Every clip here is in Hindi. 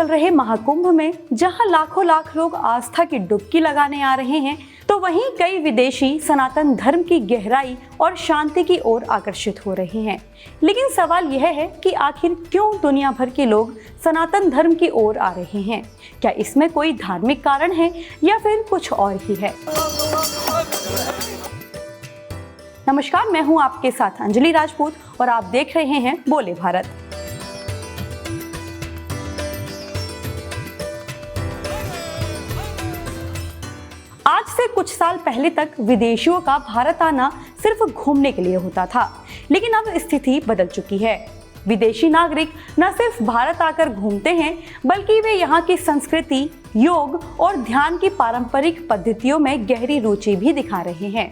चल रहे महाकुंभ में जहां लाखों लाख लोग आस्था की डुबकी लगाने आ रहे हैं, तो वहीं कई विदेशी सनातन धर्म की गहराई और शांति की ओर आकर्षित हो रहे हैं। लेकिन सवाल यह है कि आखिर क्यों दुनिया भर के लोग सनातन धर्म की ओर आ रहे हैं? क्या इसमें कोई धार्मिक कारण है या फिर कुछ और ही है? नमस्कार, मैं हूं आपके साथ अंजलि राजपूत और आप देख रहे हैं बोले भारत। आज से कुछ साल पहले तक विदेशियों का भारत आना सिर्फ घूमने के लिए होता था, लेकिन अब स्थिति बदल चुकी है। विदेशी नागरिक न सिर्फ भारत आकर घूमते हैं, बल्कि वे यहाँ की संस्कृति, योग और ध्यान की पारंपरिक पद्धतियों में गहरी रुचि भी दिखा रहे हैं।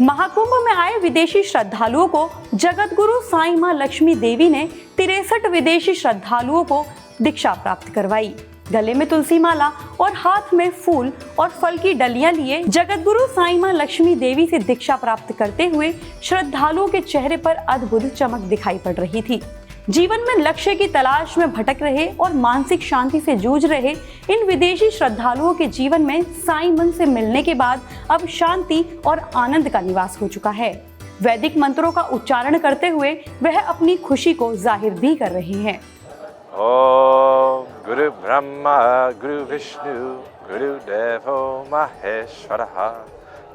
महाकुंभ में आए विदेशी श्रद्धालुओं को जगत गुरु साईं मां लक्ष्मी देवी ने 63 विदेशी श्रद्धालुओं को दीक्षा प्राप्त करवाई। गले में तुलसी माला और हाथ में फूल और फल की डलियां लिए जगत गुरु साईं मां लक्ष्मी देवी से दीक्षा प्राप्त करते हुए श्रद्धालुओं के चेहरे पर अद्भुत चमक दिखाई पड़ रही थी। जीवन में लक्ष्य की तलाश में भटक रहे और मानसिक शांति से जूझ रहे इन विदेशी श्रद्धालुओं के जीवन में साईं मन से मिलने के बाद अब शांति और आनंद का निवास हो चुका है। वैदिक मंत्रों का उच्चारण करते हुए वह अपनी खुशी को जाहिर भी कर रहे हैं। ओम गुरु ब्रह्मा गुरु विष्णु गुरु देवो महेश्वरः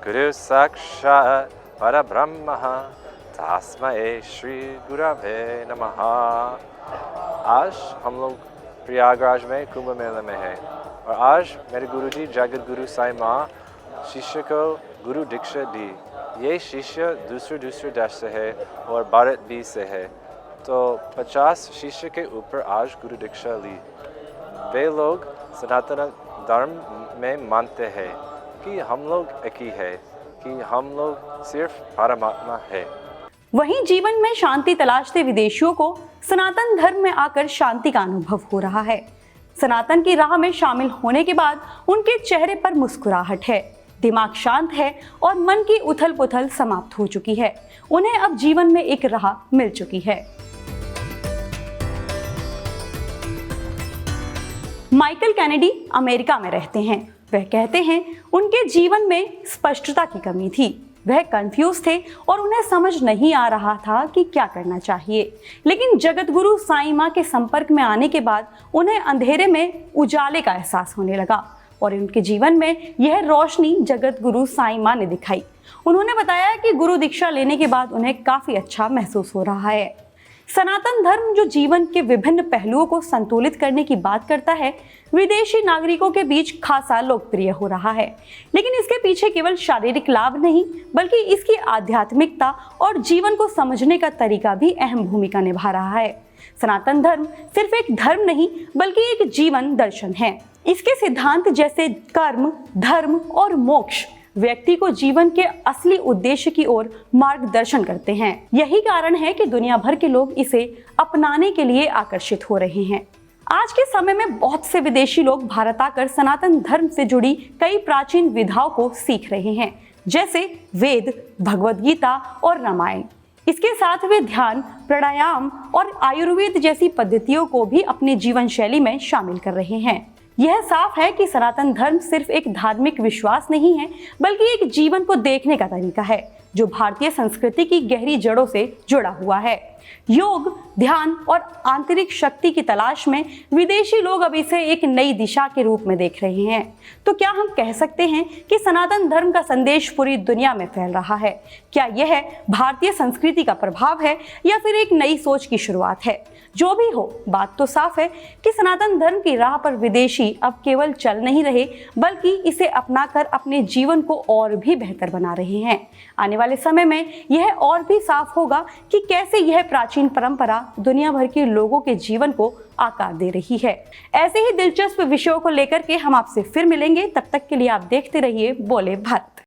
गुरु साक्षात् परब्रह्म तस्मै श्री गुरवे नमः। आज हम लोग प्रयागराज में कुंभ मेले में हैं और आज मेरे गुरुजी जगत गुरु साईं मां शिष्य को गुरु दीक्षा दी। ये शिष्य दूसरे देश से है और भारत भी से है, तो 50 शिष्य के ऊपर आज गुरु दीक्षा ली। वे लोग सनातन धर्म में मानते हैं कि हम लोग एक ही है, कि हम लोग सिर्फ परमात्मा है। वहीं जीवन में शांति तलाशते विदेशियों को सनातन धर्म में आकर शांति का अनुभव हो रहा है। सनातन की राह में शामिल होने के बाद उनके चेहरे पर मुस्कुराहट है, दिमाग शांत है और मन की उथल पुथल समाप्त हो चुकी है। उन्हें अब जीवन में एक राह मिल चुकी है। माइकल कैनेडी अमेरिका में रहते हैं। वह कहते हैं उनके जीवन में स्पष्टता की कमी थी। वह कंफ्यूज थे और उन्हें समझ नहीं आ रहा था कि क्या करना चाहिए। लेकिन जगत गुरु साईं मां के संपर्क में आने के बाद उन्हें अंधेरे में उजाले का एहसास होने लगा और उनके जीवन में यह रोशनी जगत गुरु साईं मां ने दिखाई। उन्होंने बताया कि गुरु दीक्षा लेने के बाद उन्हें काफी अच्छा महसूस हो रहा है। सनातन धर्म जो जीवन के विभिन्न पहलुओं को संतुलित करने की बात करता है, विदेशी नागरिकों के बीच खासा लोकप्रिय हो रहा है। लेकिन इसके पीछे केवल शारीरिक लाभ नहीं, बल्कि इसकी आध्यात्मिकता और जीवन को समझने का तरीका भी अहम भूमिका निभा रहा है। सनातन धर्म सिर्फ एक धर्म नहीं, बल्कि एक जीवन दर्शन है। इसके सिद्धांत जैसे कर्म, धर्म और मोक्ष व्यक्ति को जीवन के असली उद्देश्य की ओर मार्गदर्शन करते हैं। यही कारण है कि दुनिया भर के लोग इसे अपनाने के लिए आकर्षित हो रहे हैं। आज के समय में बहुत से विदेशी लोग भारत आकर सनातन धर्म से जुड़ी कई प्राचीन विधाओं को सीख रहे हैं, जैसे वेद, भगवद गीता और रामायण। इसके साथ वे ध्यान, प्राणायाम और आयुर्वेद जैसी पद्धतियों को भी अपने जीवन शैली में शामिल कर रहे हैं। यह साफ है कि सनातन धर्म सिर्फ एक धार्मिक विश्वास नहीं है, बल्कि एक जीवन को देखने का तरीका है जो भारतीय संस्कृति की गहरी जड़ों से जुड़ा हुआ है। योग, ध्यान और आंतरिक शक्ति की तलाश में विदेशी लोग अब इसे एक नई दिशा के रूप में देख रहे हैं। तो क्या हम कह सकते हैं कि सनातन धर्म का संदेश पूरी दुनिया में फैल रहा है? क्या यह भारतीय संस्कृति का प्रभाव है या फिर एक नई सोच की शुरुआत है? जो भी हो, बात तो साफ है कि सनातन धर्म की राह पर विदेशी अब केवल चल नहीं रहे, बल्कि इसे अपनाकर अपने जीवन को और भी बेहतर बना रहे हैं। आने वाले समय में यह और भी साफ होगा कि कैसे यह प्राचीन परंपरा दुनिया भर के लोगों के जीवन को आकार दे रही है। ऐसे ही दिलचस्प विषयों को लेकर के हम आपसे फिर मिलेंगे। तब तक के लिए आप देखते रहिए बोले भारत।